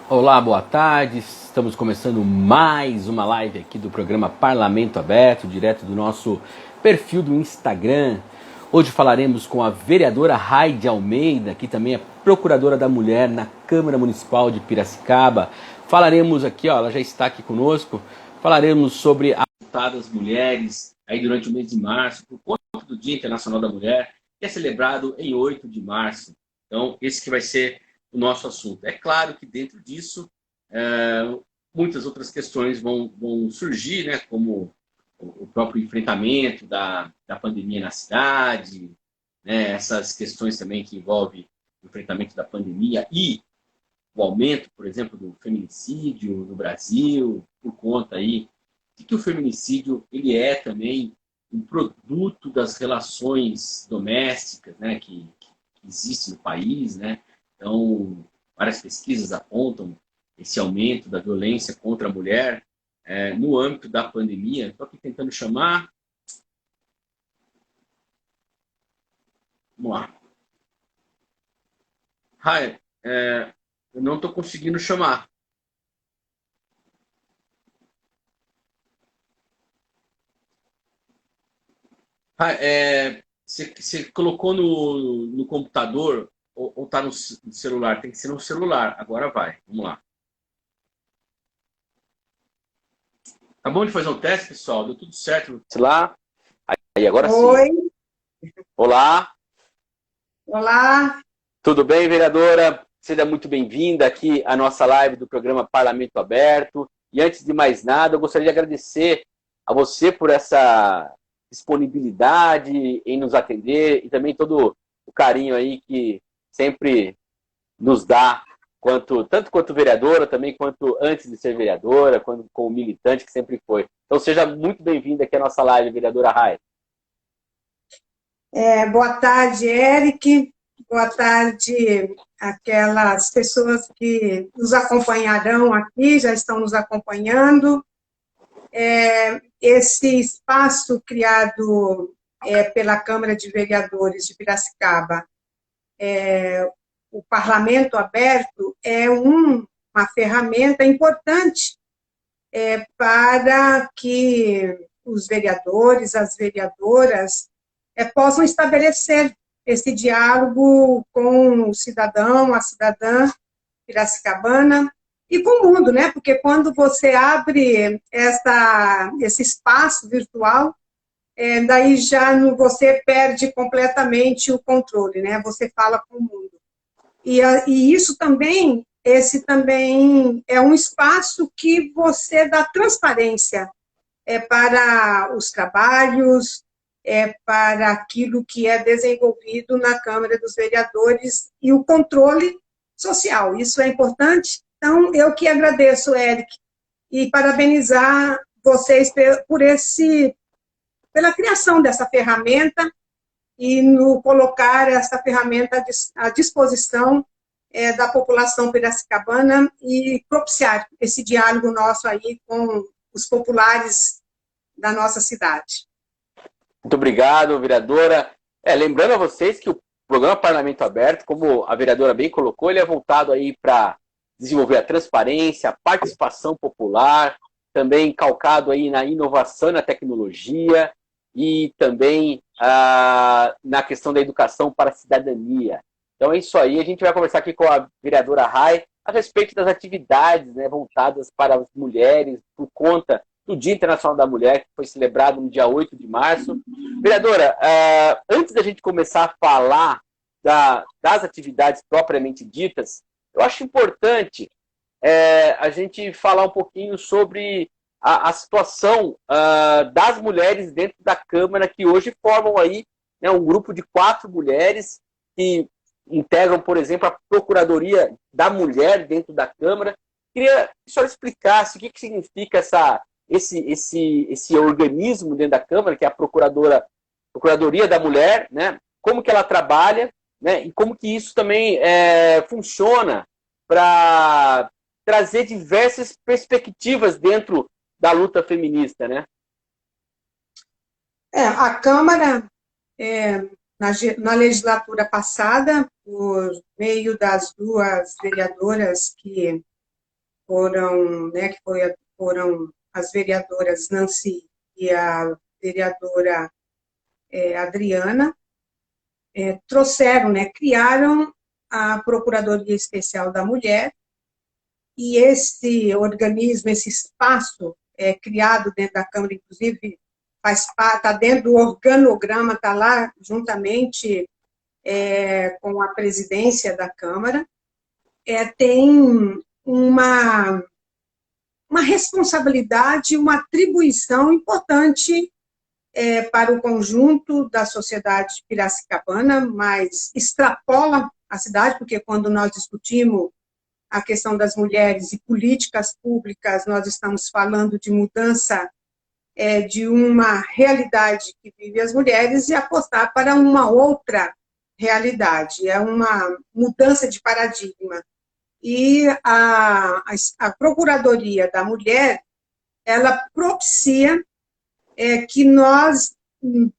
Olá, boa tarde. Estamos começando mais uma live aqui do programa Parlamento Aberto, direto do nosso perfil do Instagram. Hoje falaremos com a vereadora Raide Almeida, que também é procuradora da mulher na Câmara Municipal de Piracicaba. Falaremos aqui, ela já está aqui conosco, falaremos sobre a luta das mulheres aí durante o mês de março, por conta do Dia Internacional da Mulher, que é celebrado em 8 de março. Então, esse que vai ser o nosso assunto. É claro que dentro disso, muitas outras questões vão surgir, né, como o próprio enfrentamento da pandemia na cidade, né, essas questões também que envolvem o enfrentamento da pandemia e o aumento, por exemplo, do feminicídio no Brasil, por conta aí de que o feminicídio ele é também um produto das relações domésticas, né, que existe no país, né? Então, várias pesquisas apontam esse aumento da violência contra a mulher no âmbito da pandemia. Estou aqui tentando chamar. Vamos lá. Hi, eu não estou conseguindo chamar. Você colocou no computador ou está no celular? Tem que ser no celular. Agora vai. Vamos lá. Tá bom de fazer um teste, pessoal? Deu tudo certo. Lá. Aí agora Oi. Sim. Olá. Olá. Tudo bem, vereadora? Seja muito bem-vinda aqui à nossa live do programa Parlamento Aberto. E antes de mais nada, eu gostaria de agradecer a você por essa disponibilidade em nos atender e também todo o carinho aí que sempre nos dá, tanto quanto vereadora, também quanto antes de ser vereadora, quanto como militante que sempre foi. Então seja muito bem-vinda aqui à nossa live, vereadora Rai. Boa tarde, Eric. Boa tarde aquelas pessoas que nos acompanharão aqui, já estão nos acompanhando. Esse espaço criado pela Câmara de Vereadores de Piracicaba, o Parlamento Aberto, é uma ferramenta importante para que os vereadores, as vereadoras, possam estabelecer esse diálogo com o cidadão, a cidadã piracicabana e com o mundo, né? Porque quando você abre esse espaço virtual, daí já você perde completamente o controle, né? Você fala com o mundo. E isso também, esse também é um espaço que você dá transparência para os trabalhos, para aquilo que é desenvolvido na Câmara dos Vereadores e o controle social. Isso é importante. Então, eu que agradeço, Eric, e parabenizar vocês pela criação dessa ferramenta e no colocar essa ferramenta à disposição da população piracicabana e propiciar esse diálogo nosso aí com os populares da nossa cidade. Muito obrigado, vereadora. Lembrando a vocês que o programa Parlamento Aberto, como a vereadora bem colocou, ele é voltado aí para desenvolver a transparência, a participação popular, também calcado aí na inovação e na tecnologia e também na questão da educação para a cidadania. Então é isso aí, a gente vai conversar aqui com a vereadora Rai a respeito das atividades, né, voltadas para as mulheres por conta do Dia Internacional da Mulher, que foi celebrado no dia 8 de março. Vereadora, antes da gente começar a falar das atividades propriamente ditas, eu acho importante a gente falar um pouquinho sobre a situação das mulheres dentro da Câmara, que hoje formam aí, né, um grupo de 4 mulheres que integram, por exemplo, a Procuradoria da Mulher dentro da Câmara. Queria que a senhora explicasse o que significa esse organismo dentro da Câmara, que é a Procuradoria da Mulher, né? Como que ela trabalha, né? E como que isso também funciona para trazer diversas perspectivas dentro da luta feminista, né? A Câmara, na legislatura passada, por meio das 2 vereadoras que foram as vereadoras Nancy e a vereadora Adriana, trouxeram, criaram a Procuradoria Especial da Mulher, e esse organismo, esse espaço criado dentro da Câmara, inclusive, está dentro do organograma, está lá juntamente com a presidência da Câmara, tem uma responsabilidade, uma atribuição importante para o conjunto da sociedade piracicabana, mas extrapola a cidade, porque quando nós discutimos a questão das mulheres e políticas públicas, nós estamos falando de mudança de uma realidade que vive as mulheres e apostar para uma outra realidade, é uma mudança de paradigma. E a Procuradoria da Mulher, ela propicia que nós,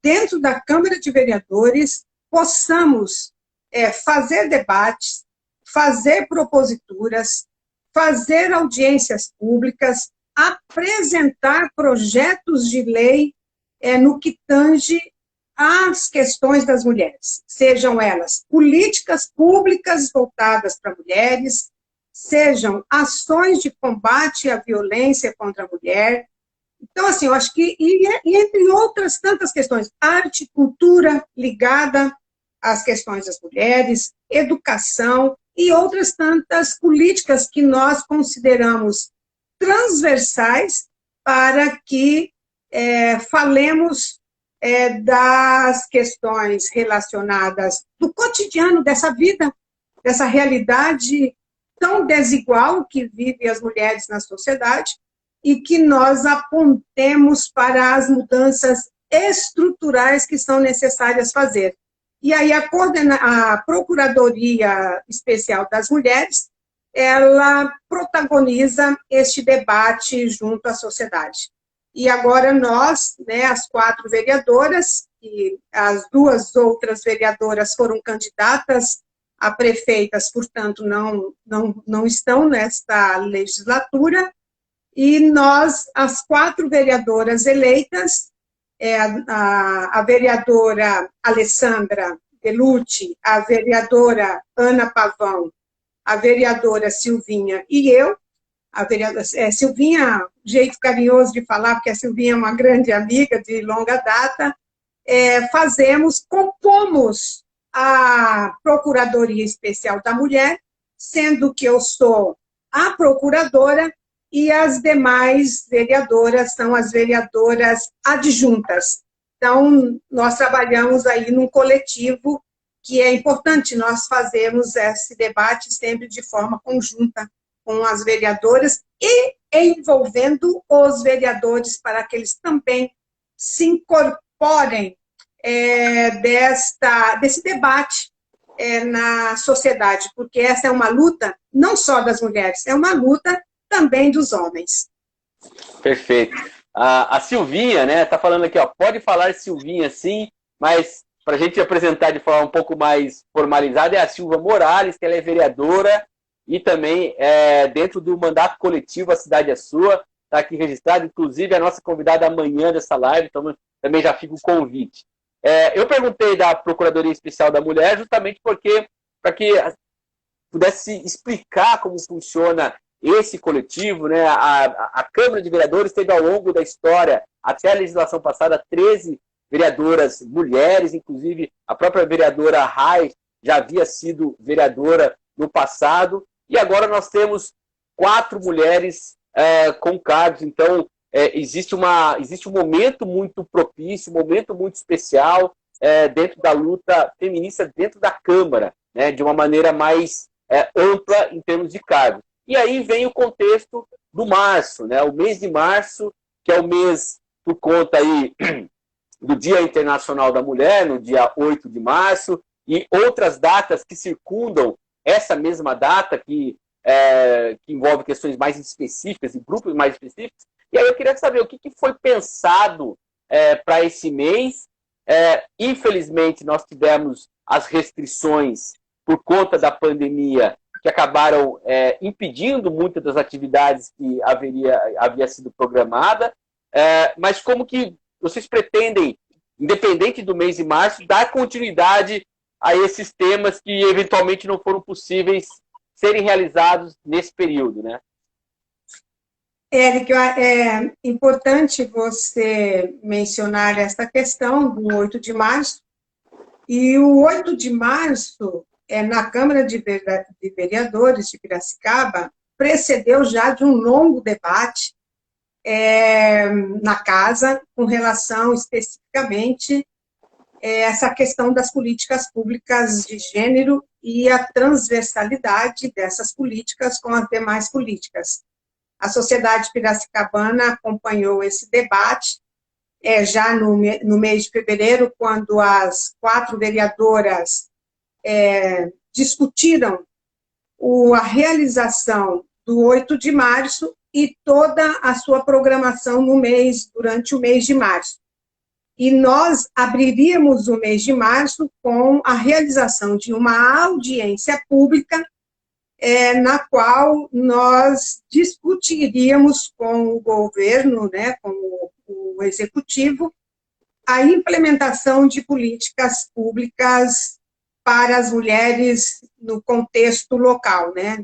dentro da Câmara de Vereadores, possamos fazer debates, fazer proposituras, fazer audiências públicas, apresentar projetos de lei no que tange às questões das mulheres, sejam elas políticas públicas voltadas para mulheres, sejam ações de combate à violência contra a mulher. Então, assim, eu acho que, e entre outras tantas questões, arte, cultura ligada às questões das mulheres, educação e outras tantas políticas que nós consideramos transversais para que falemos das questões relacionadas do cotidiano dessa vida, dessa realidade tão desigual que vivem as mulheres na sociedade, e que nós apontemos para as mudanças estruturais que são necessárias fazer. E aí a Procuradoria Especial das Mulheres, ela protagoniza este debate junto à sociedade. E agora nós, as 4 vereadoras, e as 2 outras vereadoras foram candidatas a prefeitas, portanto, não estão nesta legislatura, e nós, as 4 vereadoras eleitas, a vereadora Alessandra Belucci, a vereadora Ana Pavão, a vereadora Silvinha e eu, a vereadora Silvinha, jeito carinhoso de falar, porque a Silvinha é uma grande amiga de longa data, compomos a Procuradoria Especial da Mulher, sendo que eu sou a procuradora e as demais vereadoras são as vereadoras adjuntas. Então, nós trabalhamos aí num coletivo que é importante nós fazermos esse debate sempre de forma conjunta com as vereadoras e envolvendo os vereadores para que eles também se incorporem desse debate na sociedade, porque essa é uma luta não só das mulheres, é uma luta também dos homens. Perfeito. A Silvinha, está falando aqui, pode falar Silvinha sim, mas para a gente apresentar de forma um pouco mais formalizada, é a Silva Morales, que ela é vereadora e também dentro do mandato coletivo A Cidade é Sua, está aqui registrado, inclusive a nossa convidada amanhã dessa live, então também já fica o convite. Eu perguntei da Procuradoria Especial da Mulher justamente para que pudesse explicar como funciona esse coletivo, a Câmara de Vereadores teve ao longo da história, até a legislação passada, 13 vereadoras mulheres, inclusive a própria vereadora Rai já havia sido vereadora no passado, e agora nós temos 4 mulheres com cargos, então existe um momento muito propício, um momento muito especial dentro da luta feminista, dentro da Câmara, de uma maneira mais ampla em termos de cargos. E aí vem o contexto do março, o mês de março, que é o mês por conta aí do Dia Internacional da Mulher, no dia 8 de março, e outras datas que circundam essa mesma data, que envolve questões mais específicas e grupos mais específicos. E aí eu queria saber o que foi pensado para esse mês. Infelizmente, nós tivemos as restrições por conta da pandemia, que que acabaram impedindo muitas das atividades que havia sido programada, mas como que vocês pretendem, independente do mês de março, dar continuidade a esses temas que eventualmente não foram possíveis serem realizados nesse período, né? Érico, é importante você mencionar esta questão do 8 de março, e o 8 de março, na Câmara de Vereadores de Piracicaba, precedeu já de um longo debate na casa, com relação especificamente essa questão das políticas públicas de gênero e a transversalidade dessas políticas com as demais políticas. A sociedade piracicabana acompanhou esse debate já no mês de fevereiro, quando as 4 vereadoras discutiram a realização do 8 de março e toda a sua programação durante o mês de março. E nós abriríamos o mês de março com a realização de uma audiência pública na qual nós discutiríamos com o governo, né, com o executivo, a implementação de políticas públicas para as mulheres no contexto local, né,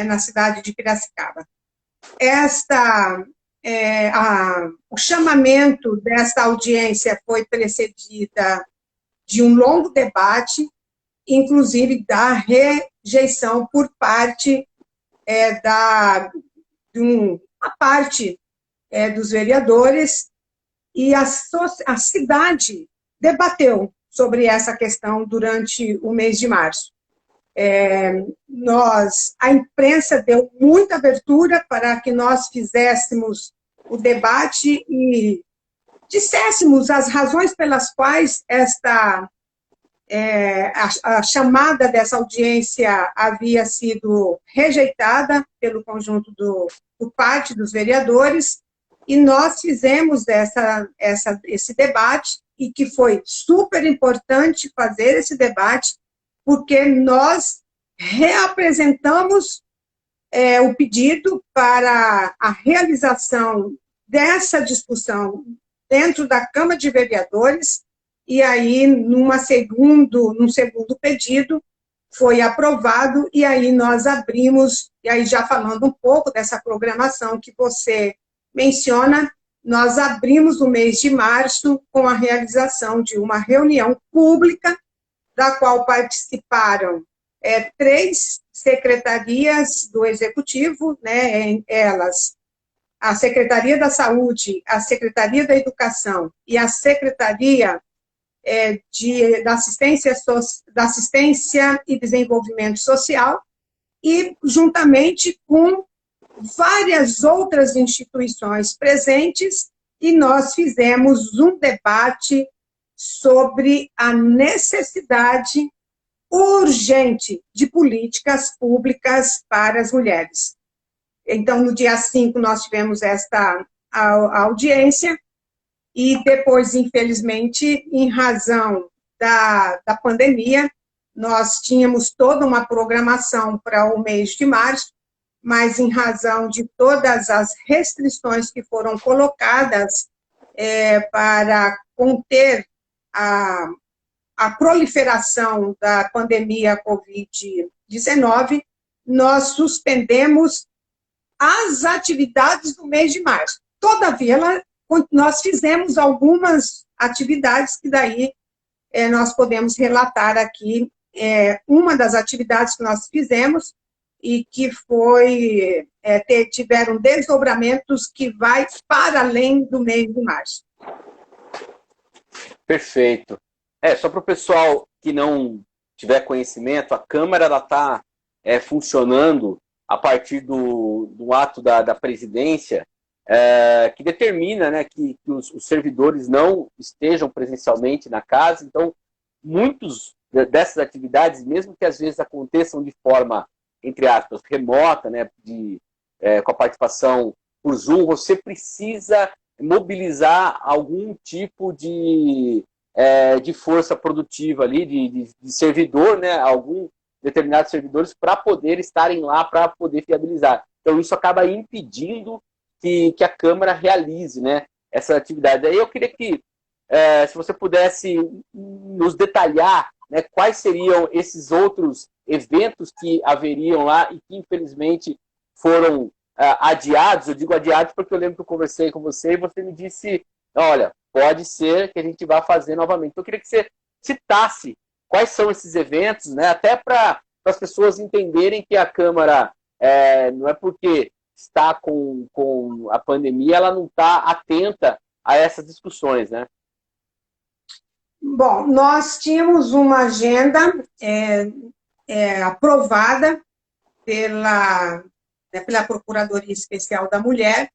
na cidade de Piracicaba. O chamamento desta audiência foi precedida de um longo debate, inclusive da rejeição por parte uma parte dos vereadores, e a cidade debateu sobre essa questão durante o mês de março. A imprensa deu muita abertura para que nós fizéssemos o debate e disséssemos as razões pelas quais a chamada dessa audiência havia sido rejeitada pelo conjunto por parte dos vereadores, e nós fizemos esse debate, e que foi super importante fazer esse debate, porque nós reapresentamos o pedido para a realização dessa discussão dentro da Câmara de Vereadores, e aí, num segundo pedido, foi aprovado, e aí nós abrimos, e aí já falando um pouco dessa programação que você menciona, nós abrimos o mês de março com a realização de uma reunião pública, da qual participaram 3 secretarias do Executivo, né, elas, a Secretaria da Saúde, a Secretaria da Educação e a Secretaria da Assistência e Desenvolvimento Social, e juntamente com várias outras instituições presentes, e nós fizemos um debate sobre a necessidade urgente de políticas públicas para as mulheres. Então, no dia 5, nós tivemos esta audiência, e depois, infelizmente, em razão da pandemia, nós tínhamos toda uma programação para o mês de março, mas em razão de todas as restrições que foram colocadas para conter a proliferação da pandemia Covid-19, nós suspendemos as atividades do mês de março. Todavia, nós fizemos algumas atividades que daí nós podemos relatar aqui. Uma das atividades que nós fizemos e que tiveram desdobramentos que vai para além do mês de março. Perfeito. Só para o pessoal que não tiver conhecimento, a Câmara está funcionando a partir do ato da presidência, que determina, né, que os servidores não estejam presencialmente na casa. Então, muitas dessas atividades, mesmo que às vezes aconteçam de forma, entre aspas, remota, né, com a participação por Zoom, você precisa mobilizar algum tipo de força produtiva ali, de servidor, né, algum determinados servidores para poder estarem lá, para poder viabilizar. Então, isso acaba impedindo que a Câmara realize, né, essa atividade. Aí eu queria que, se você pudesse nos detalhar, né, quais seriam esses outros eventos que haveriam lá e que, infelizmente, foram adiados. Eu digo adiados porque eu lembro que eu conversei com você e você me disse, olha, pode ser que a gente vá fazer novamente. Então, eu queria que você citasse quais são esses eventos, né, até para as pessoas entenderem que a Câmara, não é porque está com a pandemia, ela não está atenta a essas discussões, né? Bom, nós tínhamos uma agenda aprovada pela Procuradoria Especial da Mulher,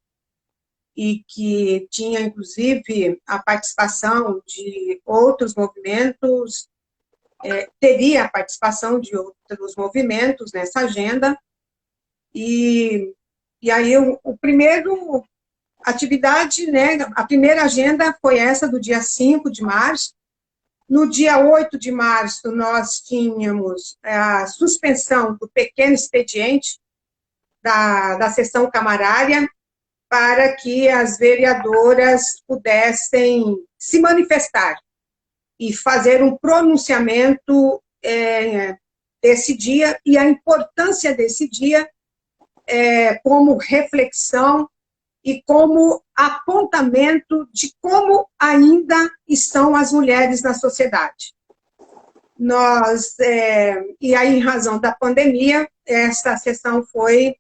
e que tinha, inclusive, a participação de outros movimentos, teria a participação de outros movimentos nessa agenda, e aí o primeiro atividade, né, a primeira agenda foi essa do dia 5 de março. No dia 8 de março, nós tínhamos a suspensão do pequeno expediente da sessão camarária para que as vereadoras pudessem se manifestar e fazer um pronunciamento desse dia e a importância desse dia como reflexão e como apontamento de como ainda estão as mulheres na sociedade. E aí, em razão da pandemia, essa sessão foi,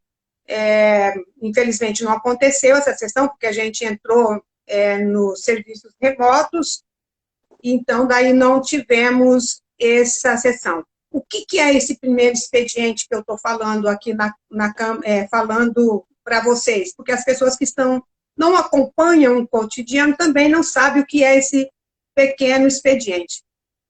infelizmente não aconteceu essa sessão, porque a gente entrou nos serviços remotos, então daí não tivemos essa sessão. O que é esse primeiro expediente que eu estou falando aqui falando para vocês? Porque as pessoas que não acompanham o cotidiano também não sabem o que é esse pequeno expediente.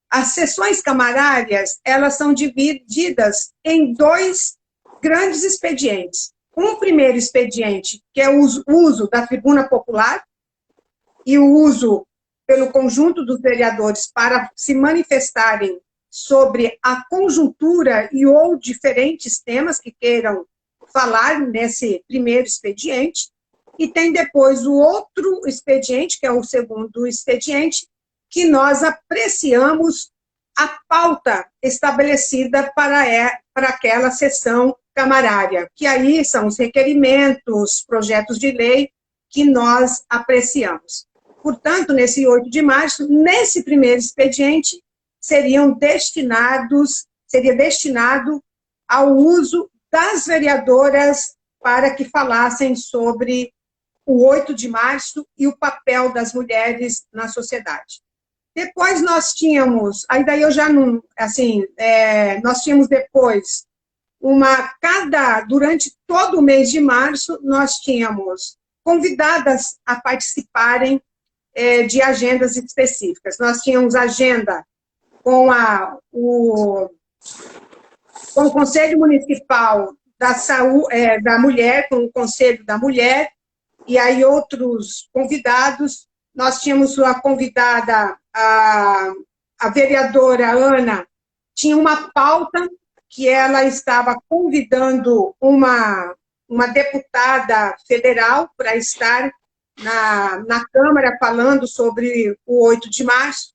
As sessões camarárias, elas são divididas em 2 grandes expedientes. Um primeiro expediente, que é o uso da tribuna popular, e o uso pelo conjunto dos vereadores para se manifestarem sobre a conjuntura e ou diferentes temas que queiram falar nesse primeiro expediente, e tem depois o outro expediente, que é o segundo expediente, que nós apreciamos a pauta estabelecida para aquela sessão camarária, que aí são os requerimentos, projetos de lei que nós apreciamos. Portanto, nesse 8 de março, nesse primeiro expediente, seria destinado ao uso das vereadoras para que falassem sobre o 8 de março e o papel das mulheres na sociedade. Depois nós tínhamos, aí daí eu já não, assim, nós tínhamos depois durante todo o mês de março, nós tínhamos convidadas a participarem de agendas específicas. Nós tínhamos agenda com o Conselho Municipal da Saúde, da Mulher, com o Conselho da Mulher, e aí outros convidados. Nós tínhamos a convidada, a vereadora Ana, tinha uma pauta que ela estava convidando uma deputada federal para estar na Câmara falando sobre o 8 de março.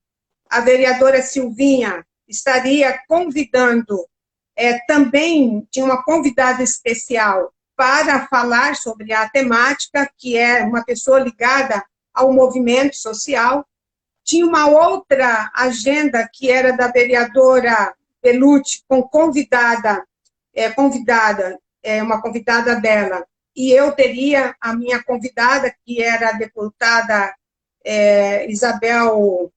A vereadora Silvinha estaria convidando, também tinha uma convidada especial para falar sobre a temática, que é uma pessoa ligada ao movimento social. Tinha uma outra agenda que era da vereadora Belucci, com uma convidada dela, e eu teria a minha convidada, que era a deputada Isabel,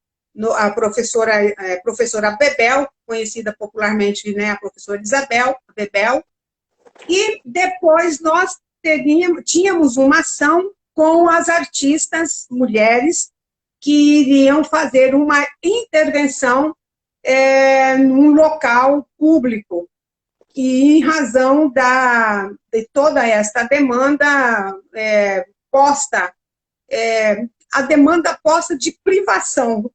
a professora Bebel, conhecida popularmente, né, a professora Isabel Bebel, e depois nós tínhamos uma ação com as artistas mulheres que iriam fazer uma intervenção num local público, e em razão de toda esta demanda posta, a demanda posta de privação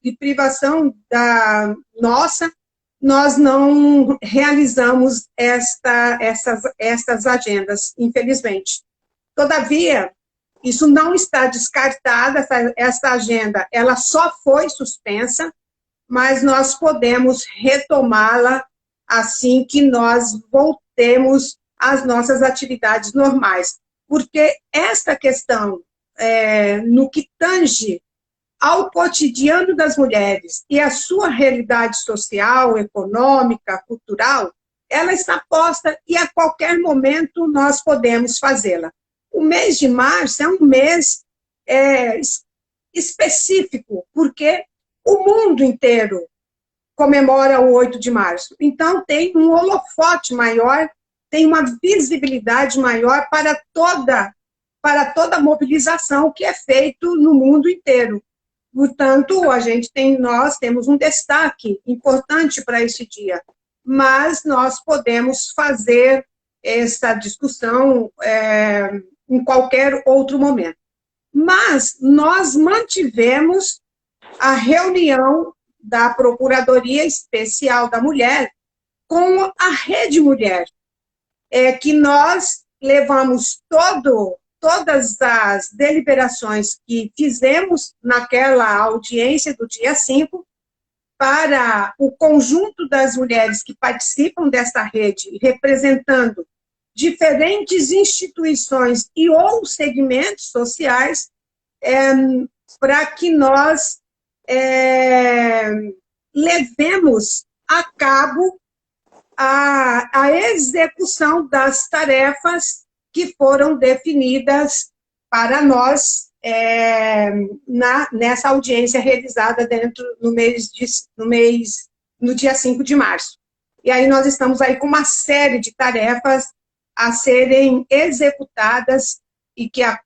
da nossa, nós não realizamos estas agendas, infelizmente. Todavia, isso não está descartado, essa agenda ela só foi suspensa, mas nós podemos retomá-la assim que nós voltemos às nossas atividades normais. Porque esta questão, no que tange ao cotidiano das mulheres e a sua realidade social, econômica, cultural, ela está posta e a qualquer momento nós podemos fazê-la. O mês de março é um mês específico, porque o mundo inteiro comemora o 8 de março. Então, tem um holofote maior, tem uma visibilidade maior para toda a mobilização que é feito no mundo inteiro. Portanto, nós temos um destaque importante para esse dia, mas nós podemos fazer essa discussão em qualquer outro momento. Mas nós mantivemos a reunião da Procuradoria Especial da Mulher com a Rede Mulher, que nós levamos todas as deliberações que fizemos naquela audiência do dia 5 para o conjunto das mulheres que participam desta rede, representando diferentes instituições e ou segmentos sociais, para que nós levemos a cabo a execução das tarefas que foram definidas para nós nessa audiência realizada no dia 5 de março. E aí nós estamos aí com uma série de tarefas a serem executadas e que a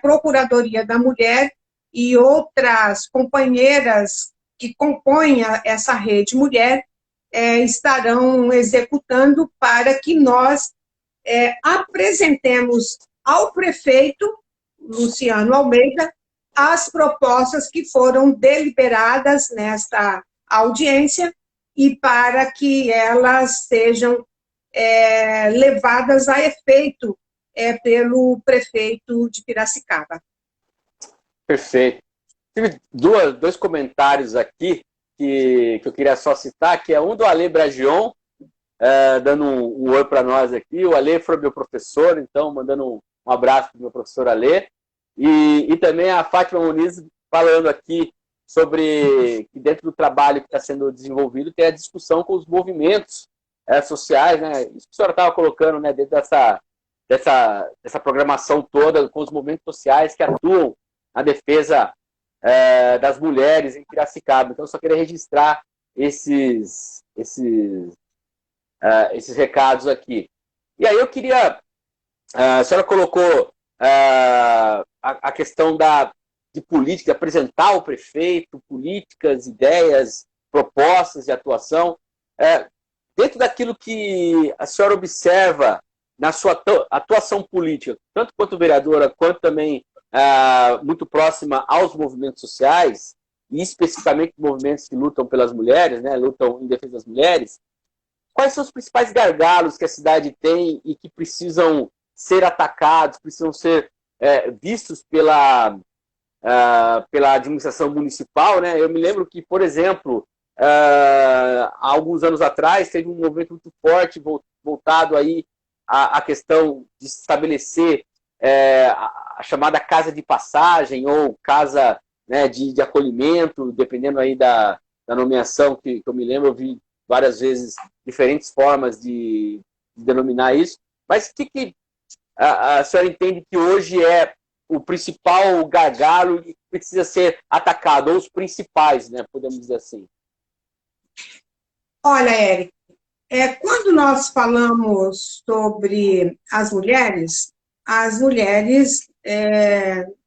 Procuradoria da Mulher e outras companheiras que compõem essa rede mulher estarão executando para que nós apresentemos ao prefeito Luciano Almeida as propostas que foram deliberadas nesta audiência e para que elas sejam levadas a efeito pelo prefeito de Piracicaba. Perfeito. Tive dois comentários aqui que eu queria só citar, que é um do Ale Bragion, dando um oi para nós aqui. O Ale foi meu professor, então mandando um abraço para o meu professor Ale. E também a Fátima Muniz falando aqui sobre que dentro do trabalho que está sendo desenvolvido tem a discussão com os movimentos sociais, né? Isso que a senhora estava colocando, né, dentro dessa programação toda com os movimentos sociais que atuam na defesa das mulheres em Piracicaba. Então, eu só queria registrar esses recados aqui. E aí eu queria... a senhora colocou a questão de política, de apresentar ao prefeito políticas, ideias, propostas de atuação. Dentro daquilo que a senhora observa na sua atuação política, tanto quanto vereadora, quanto também muito próxima aos movimentos sociais, e especificamente movimentos que lutam pelas mulheres, né, lutam em defesa das mulheres, quais são os principais gargalos que a cidade tem e que precisam ser atacados, precisam ser vistos pela administração municipal, né? Eu me lembro que, por exemplo, há alguns anos atrás, teve um movimento muito forte voltado aí à questão de estabelecer a chamada casa de passagem ou casa, né, de acolhimento, dependendo aí da nomeação que eu me lembro, eu vi várias vezes diferentes formas de denominar isso. Mas o que a senhora entende que hoje é o principal gargalo que precisa ser atacado, ou os principais, né, podemos dizer assim? Olha, Érico, quando nós falamos sobre as mulheres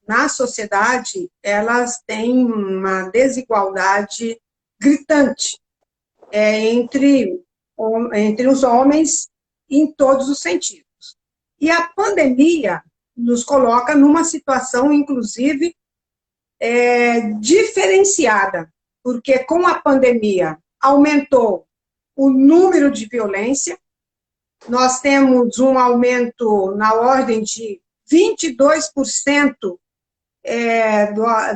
na sociedade, elas têm uma desigualdade gritante entre os homens em todos os sentidos. E a pandemia nos coloca numa situação, inclusive, diferenciada, porque com a pandemia aumentou o número de violência. Nós temos um aumento na ordem de 22%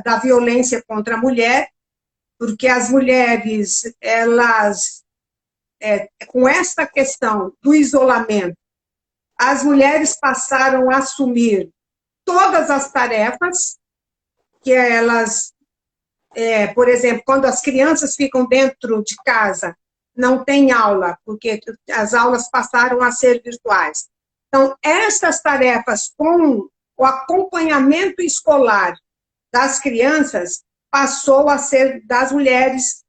da violência contra a mulher, porque as mulheres, elas, com esta questão do isolamento, as mulheres passaram a assumir todas as tarefas que elas, por exemplo, quando as crianças ficam dentro de casa, não tem aula, porque as aulas passaram a ser virtuais. Então, essas tarefas com o acompanhamento escolar das crianças passou a ser das mulheres.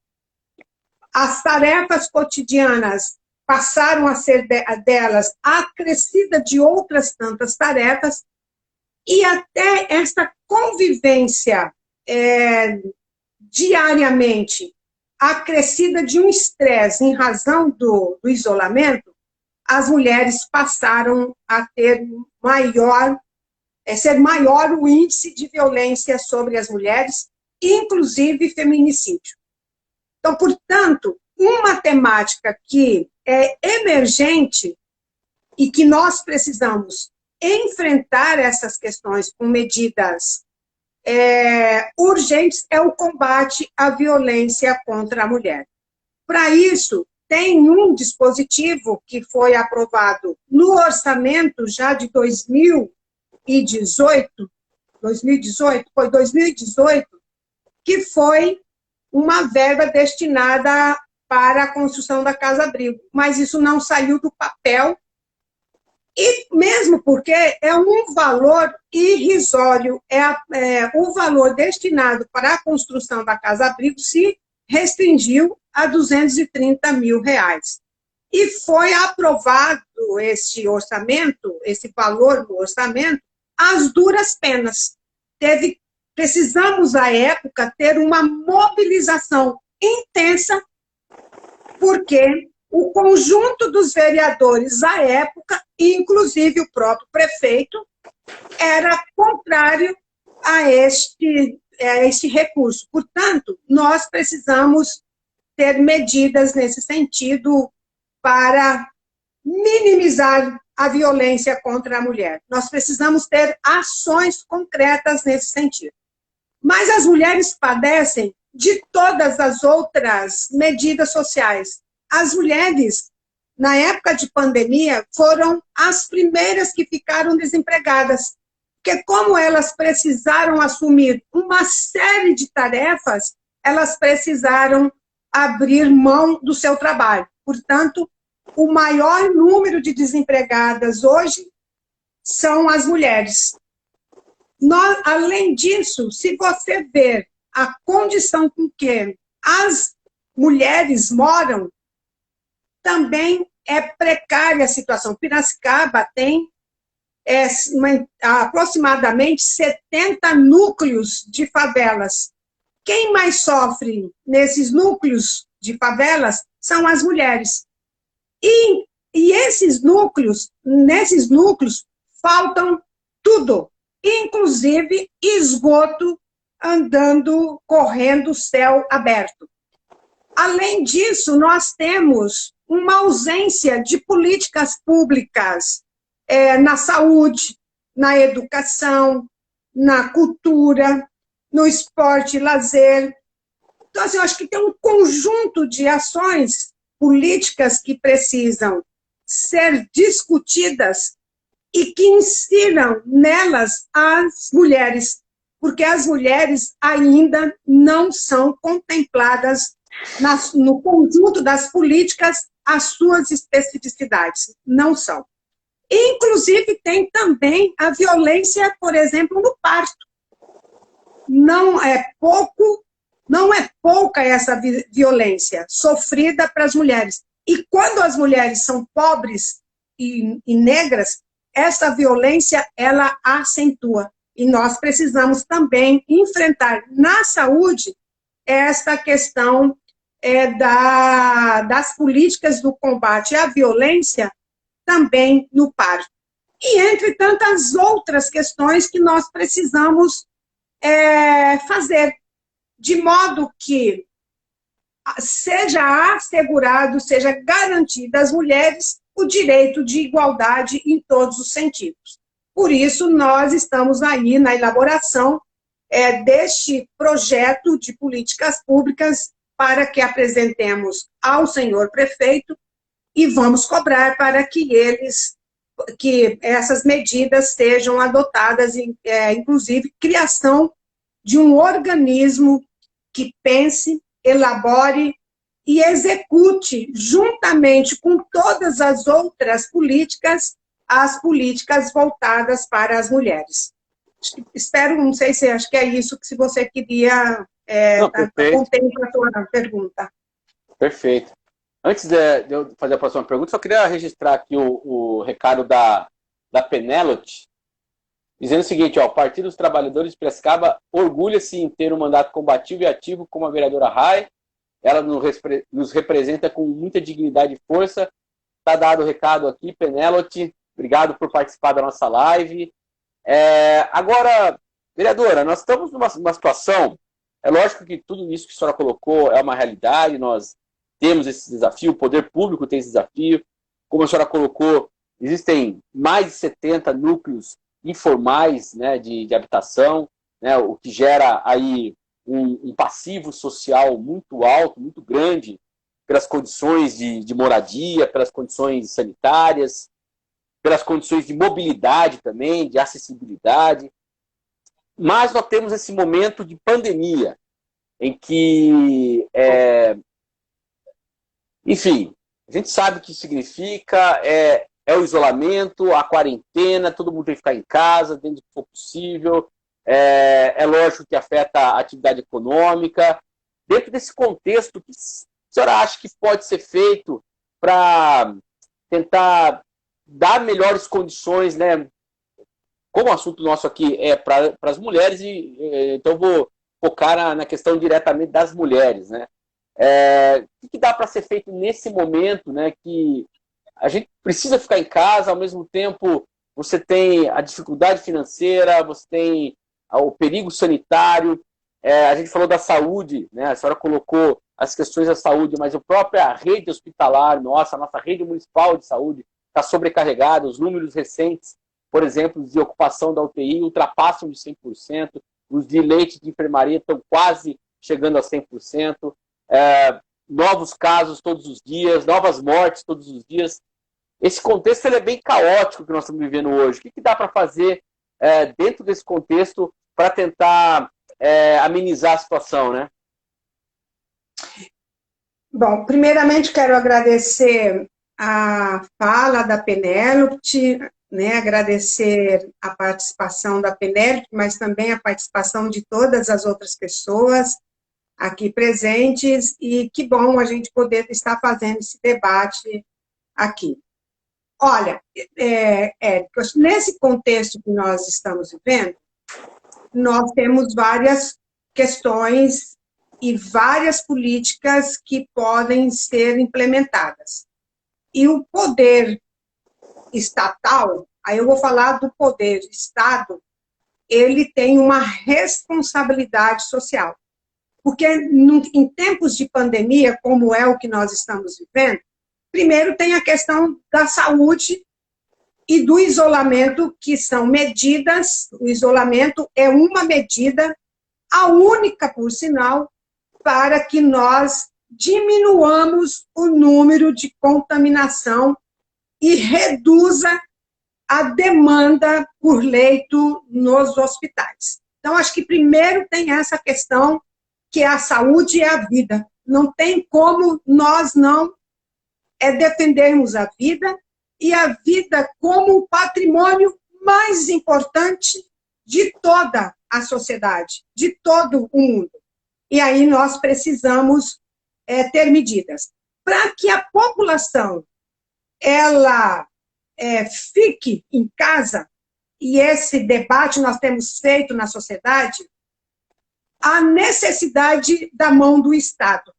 As tarefas cotidianas passaram a ser delas, acrescida de outras tantas tarefas, e até essa convivência diariamente acrescida de um estresse em razão do isolamento, as mulheres passaram a ter ser maior o índice de violência sobre as mulheres, inclusive feminicídio. Então, portanto, uma temática que é emergente e que nós precisamos enfrentar essas questões com medidas urgentes é o combate à violência contra a mulher. Para isso, tem um dispositivo que foi aprovado no orçamento já de 2018, que foi uma verba destinada para a construção da casa-abrigo, mas isso não saiu do papel, e mesmo porque é um valor irrisório, o valor destinado para a construção da casa-abrigo se restringiu a R$230 mil. E foi aprovado esse orçamento, esse valor do orçamento, às duras penas. Precisamos, à época, ter uma mobilização intensa, porque o conjunto dos vereadores à época, inclusive o próprio prefeito, era contrário a este recurso. Portanto, nós precisamos ter medidas nesse sentido para minimizar a violência contra a mulher. Nós precisamos ter ações concretas nesse sentido. Mas as mulheres padecem de todas as outras medidas sociais. As mulheres, na época de pandemia, foram as primeiras que ficaram desempregadas, porque como elas precisaram assumir uma série de tarefas, elas precisaram abrir mão do seu trabalho. Portanto, o maior número de desempregadas hoje são as mulheres. Além disso, se você ver a condição com que as mulheres moram, também é precária a situação. Piracicaba tem aproximadamente 70 núcleos de favelas. Quem mais sofre nesses núcleos de favelas são as mulheres. E nesses núcleos faltam tudo, inclusive esgoto correndo céu aberto. Além disso, nós temos uma ausência de políticas públicas na saúde, na educação, na cultura, no esporte e lazer. Então, assim, eu acho que tem um conjunto de ações políticas que precisam ser discutidas e que insiram nelas as mulheres, porque as mulheres ainda não são contempladas no conjunto das políticas, as suas especificidades, não são. Inclusive, tem também a violência, por exemplo, no parto. Não é pouca essa violência sofrida para as mulheres. E quando as mulheres são pobres e negras, essa violência, ela acentua. E nós precisamos também enfrentar na saúde esta questão das políticas do combate à violência também no parto. E entre tantas outras questões que nós precisamos fazer, de modo que seja assegurado, seja garantido às mulheres o direito de igualdade em todos os sentidos. Por isso, nós estamos aí na elaboração deste projeto de políticas públicas para que apresentemos ao senhor prefeito e vamos cobrar para que essas medidas sejam adotadas, inclusive criação de um organismo que pense, elabore e execute, juntamente com todas as outras políticas, as políticas voltadas para as mulheres. Espero, não sei se acho que é isso que se você queria contemplar a sua pergunta. Perfeito. Antes de eu fazer a próxima pergunta, só queria registrar aqui o recado da Penélope, dizendo o seguinte, ó, o Partido dos Trabalhadores de Piracicaba orgulha-se em ter um mandato combativo e ativo como a vereadora Rai. Ela nos representa com muita dignidade e força. Está dado o recado aqui, Penélope. Obrigado por participar da nossa live. Agora, vereadora, nós estamos numa situação, é lógico que tudo isso que a senhora colocou é uma realidade, nós temos esse desafio, o poder público tem esse desafio. Como a senhora colocou, existem mais de 70 núcleos informais, né, de habitação, né, o que gera aí um passivo social muito alto, muito grande, pelas condições de moradia, pelas condições sanitárias, pelas condições de mobilidade também, de acessibilidade. Mas nós temos esse momento de pandemia, em que, enfim, a gente sabe o que significa, o isolamento, a quarentena, todo mundo tem que ficar em casa, dentro do que for possível. É lógico que afeta a atividade econômica. Dentro desse contexto, o que a senhora acha que pode ser feito para tentar dar melhores condições, né? Como o assunto nosso aqui é para as mulheres, então eu vou focar na questão diretamente das mulheres, né? O que dá para ser feito nesse momento, né? Que a gente precisa ficar em casa, ao mesmo tempo você tem a dificuldade financeira, você tem o perigo sanitário, a gente falou da saúde, né? A senhora colocou as questões da saúde, mas a própria rede hospitalar, a nossa rede municipal de saúde está sobrecarregada, os números recentes, por exemplo, de ocupação da UTI ultrapassam de 100%, os de leite de enfermaria estão quase chegando a 100%, novos casos todos os dias, novas mortes todos os dias. Esse contexto ele é bem caótico que nós estamos vivendo hoje. O que dá para fazer dentro desse contexto para tentar amenizar a situação, né? Bom, primeiramente quero agradecer a fala da Penélope, né, agradecer a participação da Penélope, mas também a participação de todas as outras pessoas aqui presentes, e que bom a gente poder estar fazendo esse debate aqui. Olha, nesse contexto que nós estamos vivendo, nós temos várias questões e várias políticas que podem ser implementadas. E o poder estatal, aí eu vou falar do poder Estado, ele tem uma responsabilidade social. Porque em tempos de pandemia, como é o que nós estamos vivendo, primeiro tem a questão da saúde e do isolamento, que são medidas, o isolamento é uma medida, a única, por sinal, para que nós diminuamos o número de contaminação e reduza a demanda por leito nos hospitais. Então, acho que primeiro tem essa questão, que a saúde e a vida. Não tem como nós não defendermos a vida, e a vida como o patrimônio mais importante de toda a sociedade, de todo o mundo. E aí nós precisamos ter medidas. Para que a população ela fique em casa, e esse debate nós temos feito na sociedade, a necessidade da mão do Estado.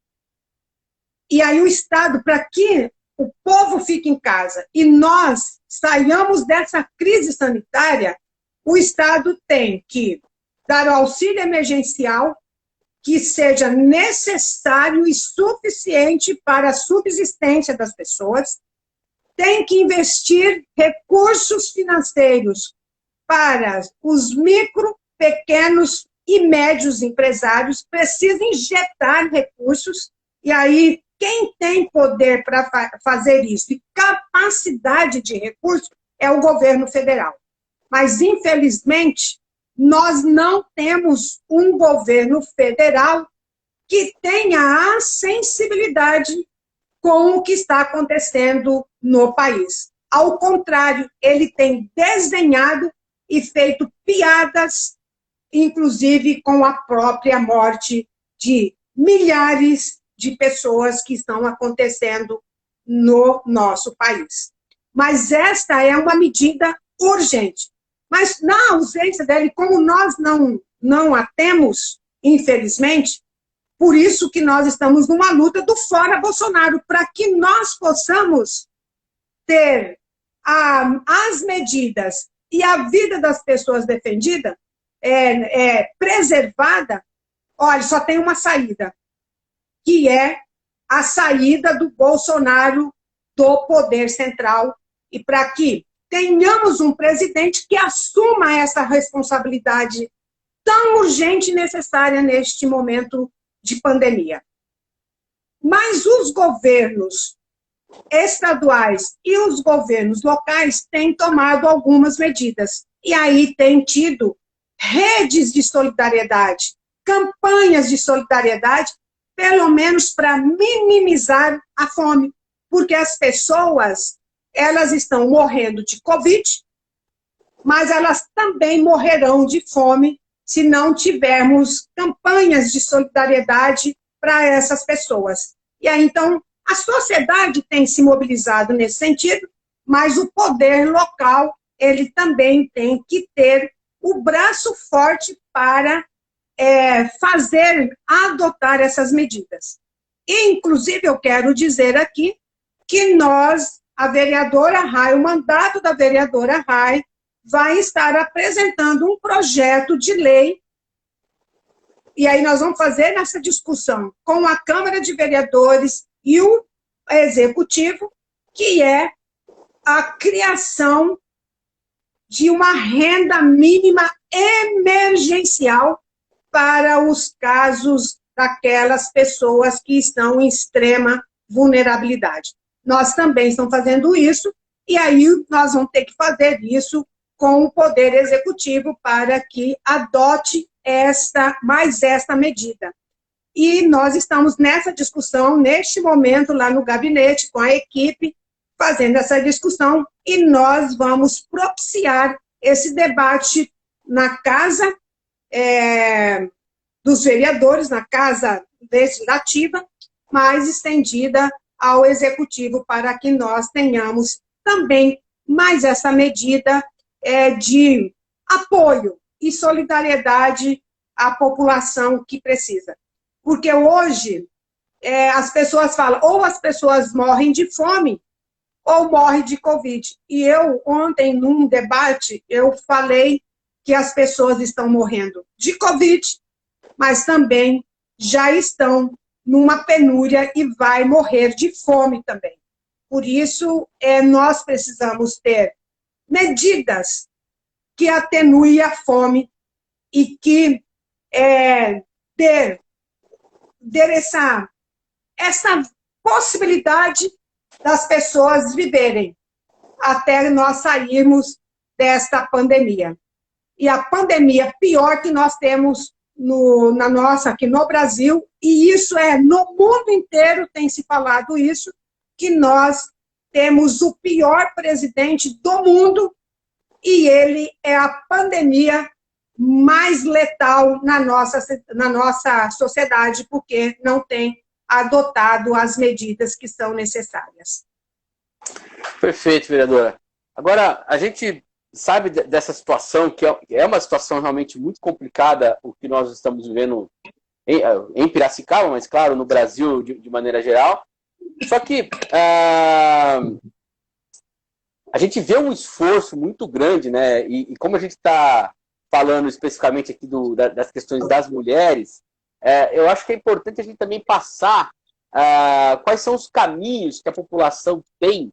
E aí o Estado, para que o povo fique em casa e nós saiamos dessa crise sanitária, o Estado tem que dar o auxílio emergencial, que seja necessário e suficiente para a subsistência das pessoas, tem que investir recursos financeiros para os micro, pequenos e médios empresários, precisa injetar recursos, e aí quem tem poder para fazer isso e capacidade de recurso é o governo federal. Mas, infelizmente, nós não temos um governo federal que tenha a sensibilidade com o que está acontecendo no país. Ao contrário, ele tem desenhado e feito piadas, inclusive com a própria morte de milhares de pessoas que estão acontecendo no nosso país. Mas esta é uma medida urgente. Mas na ausência dele, como nós não a temos, infelizmente, por isso que nós estamos numa luta do fora Bolsonaro, para que nós possamos ter as medidas e a vida das pessoas defendida, preservada. Olha, só tem uma saída, que é a saída do Bolsonaro do poder central, e para que tenhamos um presidente que assuma essa responsabilidade tão urgente e necessária neste momento de pandemia. Mas os governos estaduais e os governos locais têm tomado algumas medidas. E aí tem tido redes de solidariedade, campanhas de solidariedade, pelo menos para minimizar a fome. Porque as pessoas, elas estão morrendo de Covid, mas elas também morrerão de fome se não tivermos campanhas de solidariedade para essas pessoas. E aí, então, a sociedade tem se mobilizado nesse sentido, mas o poder local, ele também tem que ter o braço forte para adotar essas medidas. E, inclusive, eu quero dizer aqui que nós, a vereadora Rai, o mandato da vereadora Rai, vai estar apresentando um projeto de lei, e aí nós vamos fazer essa discussão com a Câmara de Vereadores e o Executivo, que é a criação de uma renda mínima emergencial para os casos daquelas pessoas que estão em extrema vulnerabilidade. Nós também estamos fazendo isso, e aí nós vamos ter que fazer isso com o Poder Executivo para que adote esta medida. E nós estamos nessa discussão, neste momento, lá no gabinete, com a equipe, fazendo essa discussão, e nós vamos propiciar esse debate na Casa dos Vereadores, na Casa Legislativa, mais estendida ao Executivo, para que nós tenhamos também mais essa medida de apoio e solidariedade à população que precisa. Porque hoje as pessoas falam, ou as pessoas morrem de fome, ou morrem de Covid. E eu, ontem, num debate, eu falei que as pessoas estão morrendo de Covid, mas também já estão numa penúria e vai morrer de fome também. Por isso, nós precisamos ter medidas que atenuem a fome e que dê essa possibilidade das pessoas viverem até nós sairmos desta pandemia. E a pandemia pior que nós temos aqui no Brasil, e isso no mundo inteiro tem se falado isso, que nós temos o pior presidente do mundo, e ele é a pandemia mais letal na nossa sociedade, porque não tem adotado as medidas que são necessárias. Perfeito, vereadora. Agora, a gente sabe dessa situação, que é uma situação realmente muito complicada, o que nós estamos vivendo em Piracicaba, mas, claro, no Brasil de maneira geral. Só que a gente vê um esforço muito grande, né? E como a gente está falando especificamente aqui das questões das mulheres, eu acho que é importante a gente também passar quais são os caminhos que a população tem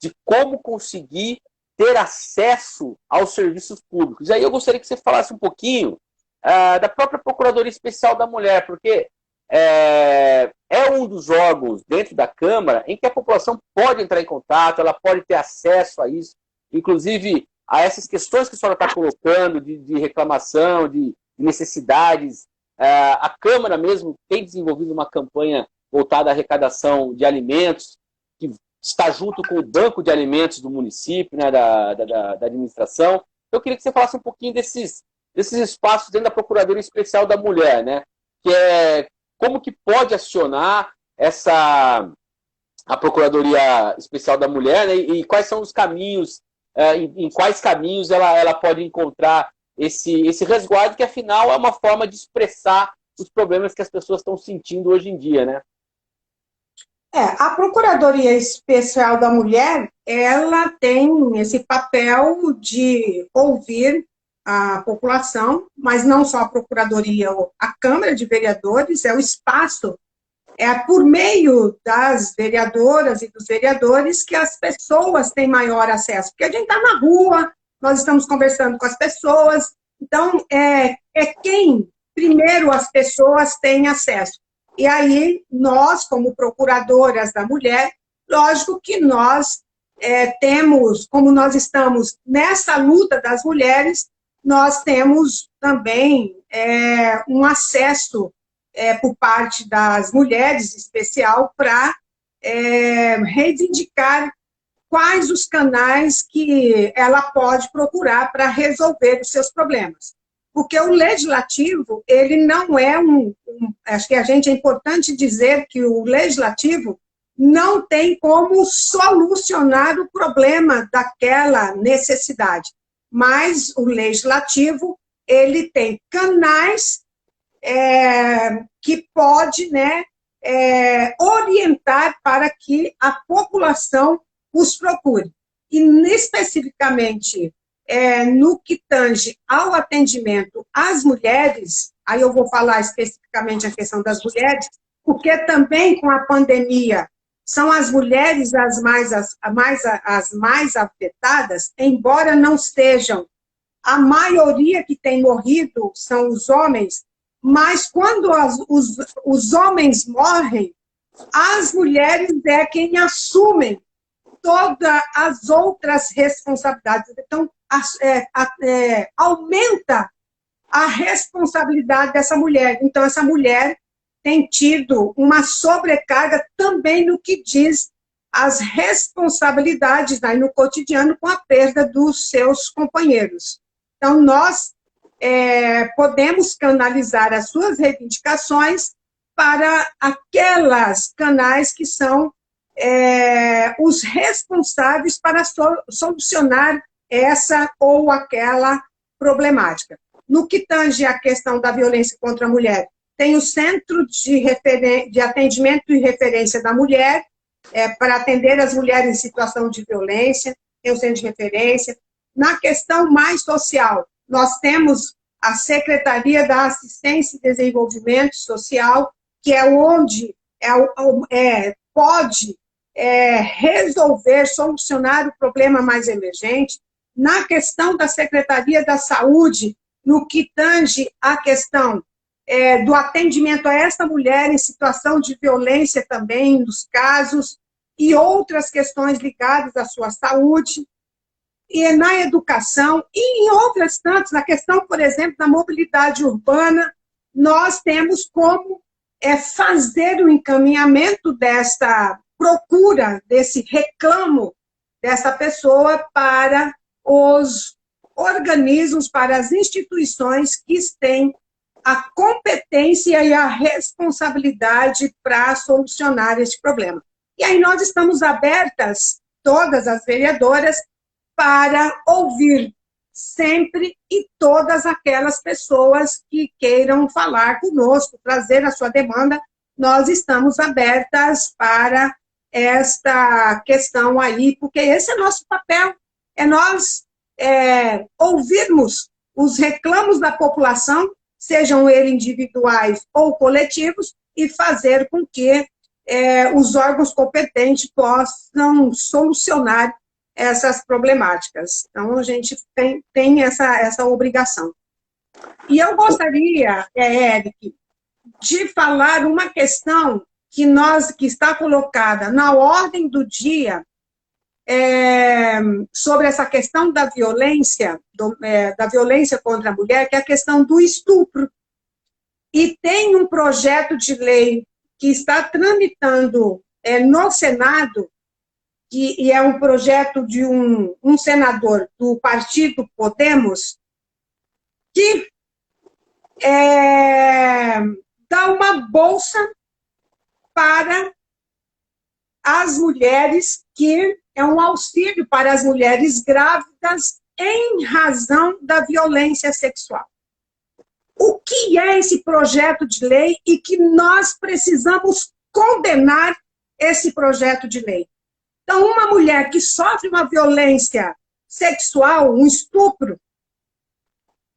de como conseguir ter acesso aos serviços públicos. E aí eu gostaria que você falasse um pouquinho da própria Procuradoria Especial da Mulher, porque é um dos órgãos dentro da Câmara em que a população pode entrar em contato, ela pode ter acesso a isso, inclusive a essas questões que a senhora está colocando de reclamação, de necessidades. A Câmara mesmo tem desenvolvido uma campanha voltada à arrecadação de alimentos, que está junto com o Banco de Alimentos do município, né, da administração. Eu queria que você falasse um pouquinho desses espaços dentro da Procuradoria Especial da Mulher, né, que é como que pode acionar a Procuradoria Especial da Mulher, né, e quais são os caminhos, em quais caminhos ela pode encontrar esse resguardo, que afinal é uma forma de expressar os problemas que as pessoas estão sentindo hoje em dia, né? A Procuradoria Especial da Mulher, ela tem esse papel de ouvir a população, mas não só a Procuradoria, a Câmara de Vereadores, é o espaço, por meio das vereadoras e dos vereadores que as pessoas têm maior acesso, porque a gente está na rua, nós estamos conversando com as pessoas, então quem primeiro as pessoas têm acesso. E aí, nós, como procuradoras da mulher, lógico que nós temos, como nós estamos nessa luta das mulheres, nós temos também um acesso por parte das mulheres, em especial, para reivindicar quais os canais que ela pode procurar para resolver os seus problemas. Porque o legislativo, ele não é acho que é importante dizer que o legislativo não tem como solucionar o problema daquela necessidade, mas o legislativo, ele tem canais que pode, né, orientar para que a população os procure. E, especificamente, no que tange ao atendimento às mulheres, aí eu vou falar especificamente a questão das mulheres, porque também com a pandemia são as mulheres as mais afetadas, embora não sejam a maioria que tem morrido, são os homens, mas quando os homens morrem, as mulheres é quem assumem todas as outras responsabilidades. Então, aumenta a responsabilidade dessa mulher. Então, essa mulher tem tido uma sobrecarga também no que diz as responsabilidades aí no cotidiano com a perda dos seus companheiros. Então, nós podemos canalizar as suas reivindicações para aquelas canais que são os responsáveis para solucionar essa ou aquela problemática. No que tange a questão da violência contra a mulher, tem o Centro de Atendimento e Referência da Mulher, para atender as mulheres em situação de violência, tem o Centro de Referência. Na questão mais social, nós temos a Secretaria da Assistência e Desenvolvimento Social, que é onde pode resolver, solucionar o problema mais emergente. Na questão da Secretaria da Saúde, no que tange a questão do atendimento a essa mulher em situação de violência também, nos casos, e outras questões ligadas à sua saúde, e na educação, e em outras tantas, na questão, por exemplo, da mobilidade urbana, nós temos como fazer o encaminhamento desta procura, desse reclamo dessa pessoa para os organismos, para as instituições que têm a competência e a responsabilidade para solucionar este problema. E aí nós estamos abertas, todas as vereadoras, para ouvir sempre e todas aquelas pessoas que queiram falar conosco, trazer a sua demanda. Nós estamos abertas para esta questão aí, porque esse é nosso papel, nós ouvirmos os reclamos da população sejam eles individuais ou coletivos, e fazer com que os órgãos competentes possam solucionar essas problemáticas. Então, a gente tem essa obrigação. E eu gostaria, Eric, de falar uma questão que está colocada na ordem do dia, sobre essa questão da violência contra a mulher, que é a questão do estupro. E tem um projeto de lei que está tramitando no Senado, e é um projeto de um senador do partido Podemos, que dá uma bolsa para as mulheres, que é um auxílio para as mulheres grávidas em razão da violência sexual. O que é esse projeto de lei e que nós precisamos condenar esse projeto de lei? Então, uma mulher que sofre uma violência sexual, um estupro,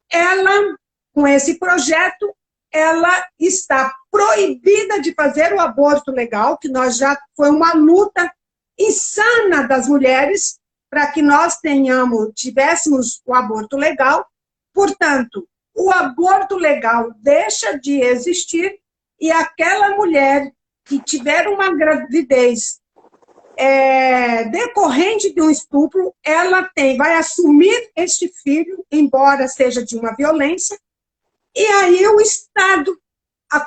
ela, com esse projeto, ela está proibida de fazer o aborto legal, que foi uma luta insana das mulheres para que nós tivéssemos o aborto legal. Portanto, o aborto legal deixa de existir e aquela mulher que tiver uma gravidez decorrente de um estupro, ela vai assumir este filho, embora seja de uma violência, e aí o Estado,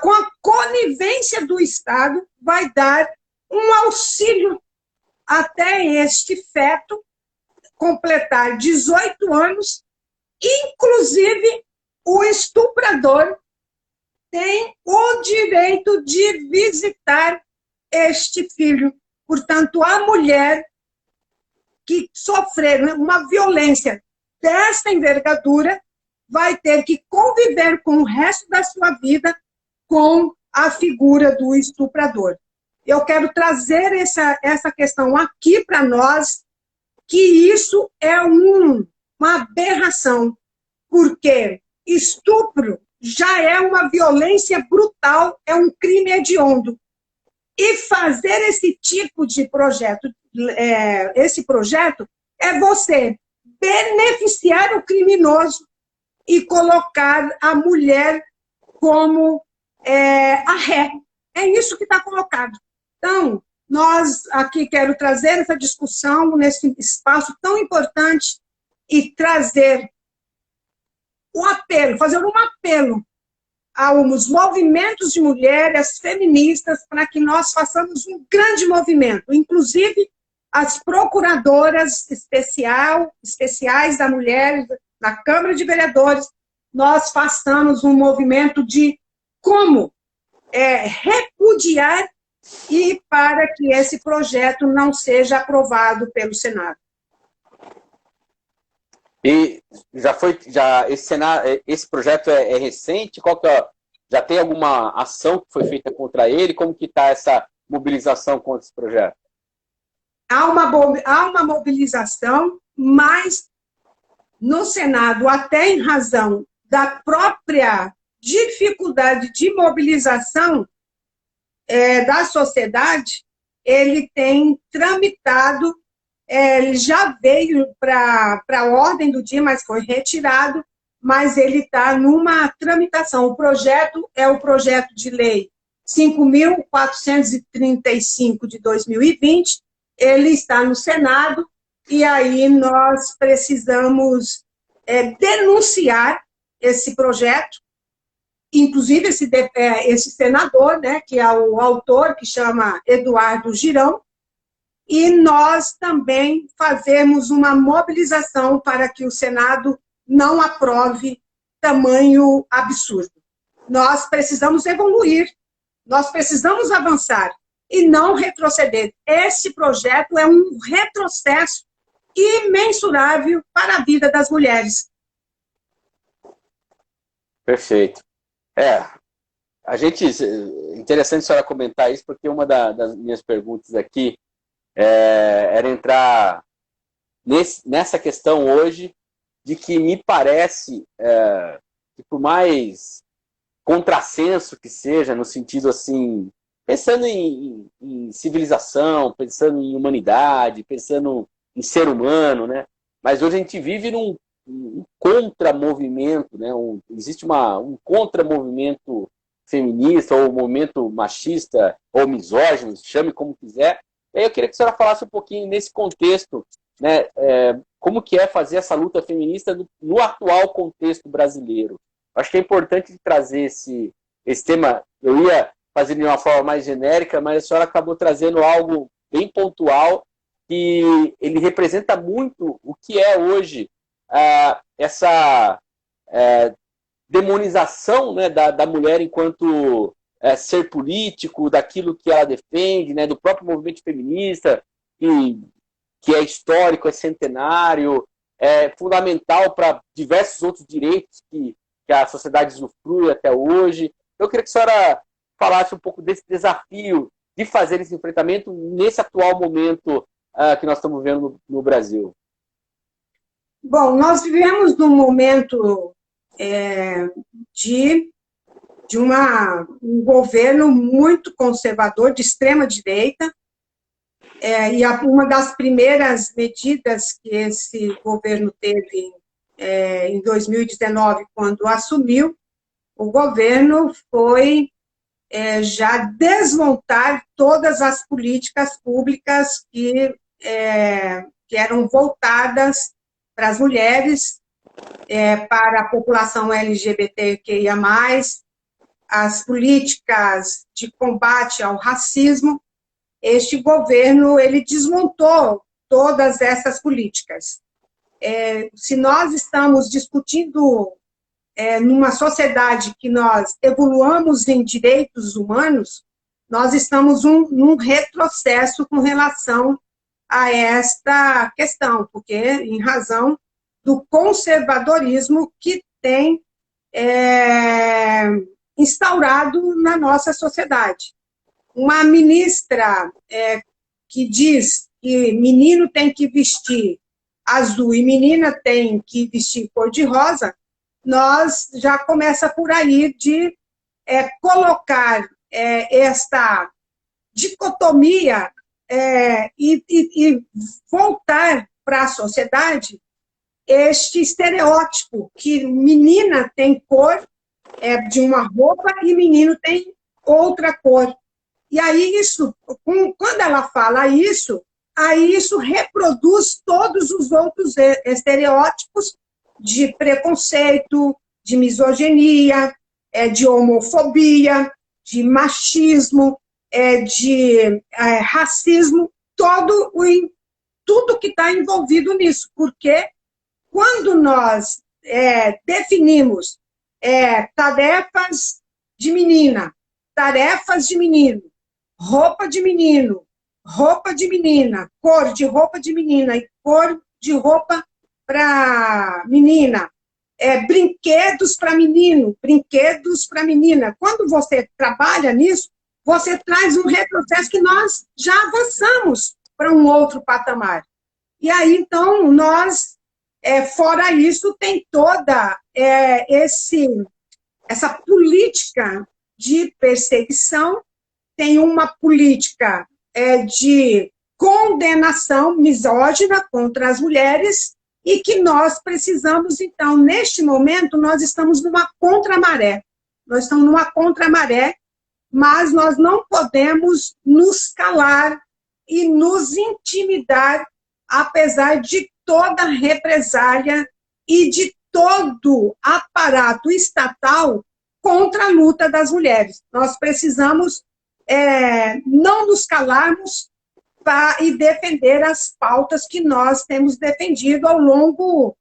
com a conivência do Estado, vai dar um auxílio até este feto completar 18 anos, inclusive o estuprador tem o direito de visitar este filho. Portanto, a mulher que sofrer uma violência desta envergadura vai ter que conviver com o resto da sua vida com a figura do estuprador. Eu quero trazer essa questão aqui para nós, que isso é uma aberração, porque estupro já é uma violência brutal, é um crime hediondo. E fazer esse tipo de projeto, esse projeto é você beneficiar o criminoso e colocar a mulher como a ré. É isso que está colocado. Então, nós aqui quero trazer essa discussão nesse espaço tão importante e trazer o apelo, fazer um apelo aos movimentos de mulheres feministas para que nós façamos um grande movimento, inclusive as procuradoras especiais da mulher na Câmara de Vereadores, nós façamos um movimento de como repudiar e para que esse projeto não seja aprovado pelo Senado. E esse projeto é recente? Já tem alguma ação que foi feita contra ele? Como que está essa mobilização contra esse projeto? Há uma mobilização, mas no Senado, até em razão da própria dificuldade de mobilização da sociedade, ele tem tramitado. Ele já veio para a ordem do dia, mas foi retirado, mas ele está numa tramitação. O projeto é o projeto de lei 5.435 de 2020, ele está no Senado, e aí nós precisamos denunciar esse projeto, inclusive esse senador, né, que é o autor, que chama Eduardo Girão, e nós também fazemos uma mobilização para que o Senado não aprove tamanho absurdo. Nós precisamos evoluir, nós precisamos avançar e não retroceder. Esse projeto é um retrocesso imensurável para a vida das mulheres. Perfeito. Interessante a senhora comentar isso, porque uma das minhas perguntas aqui era entrar nessa questão hoje de que me parece que por mais contrassenso que seja, no sentido assim, pensando em civilização, pensando em humanidade, pensando em ser humano, né? Mas hoje a gente vive num contramovimento, né? Existe um contramovimento feminista, ou movimento machista, ou misógino, chame como quiser. E aí eu queria que a senhora falasse um pouquinho nesse contexto, né? Como que é fazer essa luta feminista no atual contexto brasileiro. Acho que é importante trazer esse tema. Eu ia fazer de uma forma mais genérica, mas a senhora acabou trazendo algo bem pontual, que ele representa muito o que é hoje essa demonização, né, da mulher enquanto ser político, daquilo que ela defende, né, do próprio movimento feminista, que é histórico, é centenário, é fundamental para diversos outros direitos que a sociedade usufrui até hoje. Eu queria que a senhora falasse um pouco desse desafio de fazer esse enfrentamento nesse atual momento que nós estamos vendo no Brasil. Bom, nós vivemos num momento de um governo muito conservador, de extrema-direita, e uma das primeiras medidas que esse governo teve em 2019, quando assumiu o governo, foi já desmontar todas as políticas públicas que eram voltadas para as mulheres, para a população LGBTQIA+, as políticas de combate ao racismo. Este governo, ele desmontou todas essas políticas. Se nós estamos discutindo numa sociedade que nós evoluamos em direitos humanos, nós estamos num retrocesso com relação a esta questão, porque em razão do conservadorismo que tem instaurado na nossa sociedade. Uma ministra que diz que menino tem que vestir azul e menina tem que vestir cor-de-rosa, nós já começa por aí de colocar esta dicotomia e voltar para a sociedade este estereótipo que menina tem cor de uma roupa e menino tem outra cor. E aí quando ela fala isso, aí isso reproduz todos os outros estereótipos de preconceito, de misoginia, de homofobia, de machismo, de racismo, tudo que está envolvido nisso, porque quando nós definimos tarefas de menina, tarefas de menino, roupa de menino, roupa de menina, cor de roupa de menina e cor de roupa para menina, brinquedos para menino, brinquedos para menina. Quando você trabalha nisso, você traz um retrocesso que nós já avançamos para um outro patamar. E aí, então, nós, fora isso, tem toda essa política de perseguição, tem uma política de condenação misógina contra as mulheres, e que nós precisamos, então, neste momento, nós estamos numa contramaré. Nós estamos numa contramaré, mas nós não podemos nos calar e nos intimidar, apesar de toda a represália e de todo aparato estatal contra a luta das mulheres. Nós precisamos não nos calarmos e defender as pautas que nós temos defendido ao longo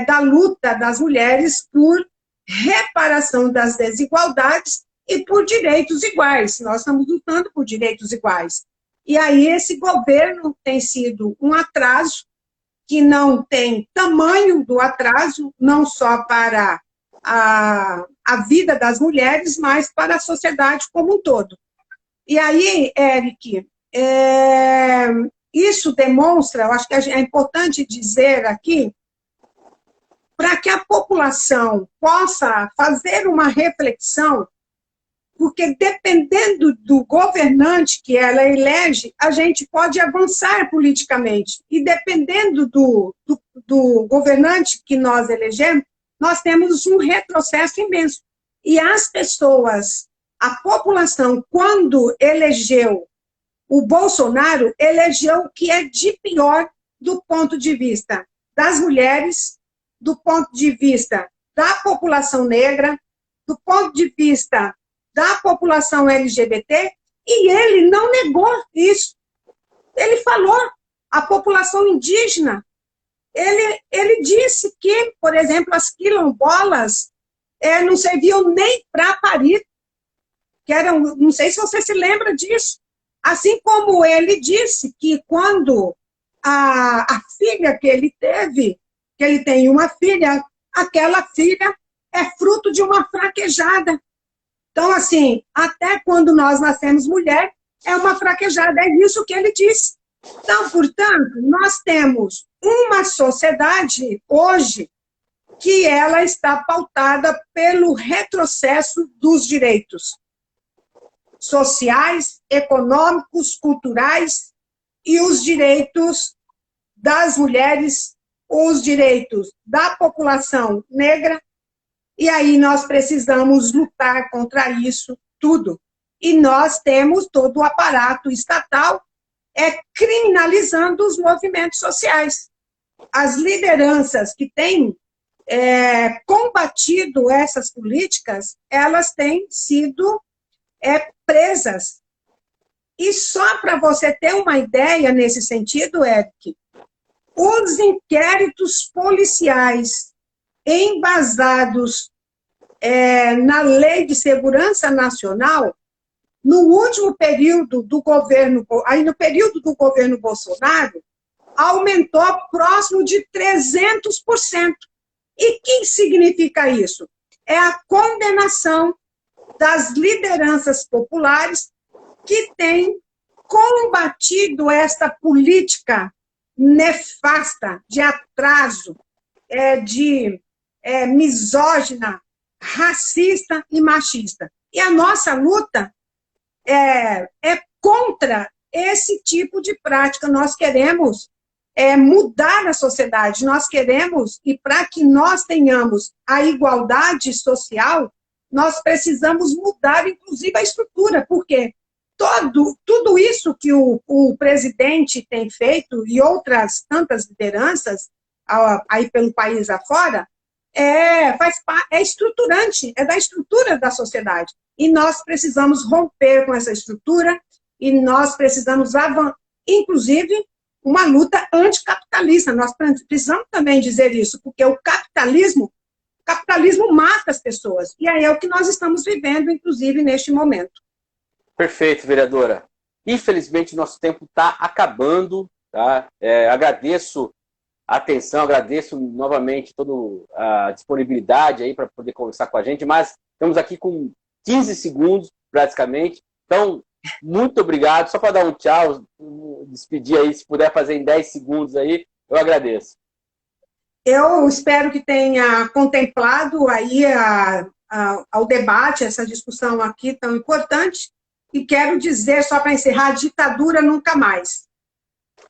da luta das mulheres por reparação das desigualdades e por direitos iguais. Nós estamos lutando por direitos iguais. E aí esse governo tem sido um atraso, que não tem tamanho do atraso, não só para a vida das mulheres, mas para a sociedade como um todo. E aí, Eric, isso demonstra, eu acho que é importante dizer aqui, para que a população população possa fazer uma reflexão, porque dependendo do governante que ela elege, a gente pode avançar politicamente. E dependendo do governante que nós elegemos, nós temos um retrocesso imenso. E as pessoas, a população, quando elegeu o Bolsonaro, elegeu o que é de pior do ponto de vista das mulheres, do ponto de vista da população negra, do ponto de vista da população LGBT, e ele não negou isso. Ele falou, a população indígena, ele disse que, por exemplo, as quilombolas não serviam nem para parir, que eram, não sei se você se lembra disso, assim como ele disse que quando a filha que ele teve, que ele tem uma filha, aquela filha é fruto de uma fraquejada. Então, assim, até quando nós nascemos mulher, é uma fraquejada, é isso que ele disse. Então, portanto, nós temos uma sociedade hoje que ela está pautada pelo retrocesso dos direitos sociais, econômicos, culturais e os direitos das mulheres, os direitos da população negra. E aí nós precisamos lutar contra isso tudo. E nós temos todo o aparato estatal criminalizando os movimentos sociais. As lideranças que têm combatido essas políticas, elas têm sido presas. E só para você ter uma ideia nesse sentido, Eric, os inquéritos policiais embasados na Lei de Segurança Nacional, no último período do governo, aí no período do governo Bolsonaro, aumentou próximo de 300%. E o que significa isso? É a condenação das lideranças populares que têm combatido esta política nefasta de atraso, de misógina, racista e machista. E a nossa luta é contra esse tipo de prática. Nós queremos mudar a sociedade, nós queremos, e para que nós tenhamos a igualdade social, nós precisamos mudar, inclusive, a estrutura, porque tudo isso que o presidente tem feito e outras tantas lideranças aí pelo país afora, é estruturante, é da estrutura da sociedade. E nós precisamos romper com essa estrutura e nós precisamos, inclusive, uma luta anticapitalista. Nós precisamos também dizer isso, porque o capitalismo mata as pessoas. E aí é o que nós estamos vivendo, inclusive, neste momento. Perfeito, vereadora. Infelizmente, nosso tempo está acabando. Tá? Agradeço a atenção, agradeço novamente toda a disponibilidade aí para poder conversar com a gente, mas estamos aqui com 15 segundos, praticamente. Então, muito obrigado. Só para dar um tchau, despedir aí, se puder fazer em 10 segundos aí, eu agradeço. Eu espero que tenha contemplado aí ao debate, essa discussão aqui tão importante, e quero dizer, só para encerrar, ditadura nunca mais.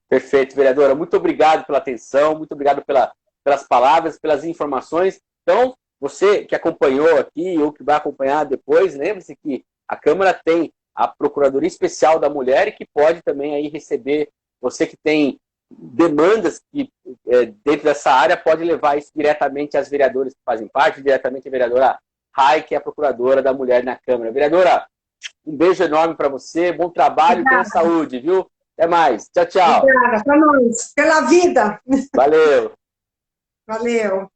Perfeito, vereadora. Muito obrigado pela atenção, muito obrigado pelas palavras, pelas informações. Então, você que acompanhou aqui ou que vai acompanhar depois, lembre-se que a Câmara tem a Procuradoria Especial da Mulher e que pode também aí receber, você que tem demandas que dentro dessa área, pode levar isso diretamente às vereadoras que fazem parte, diretamente à vereadora Rai, que é a Procuradora da Mulher na Câmara. Vereadora, um beijo enorme para você, bom trabalho e boa saúde, viu? Até mais. Tchau, tchau. Obrigada, para nós. Pela vida. Valeu. Valeu.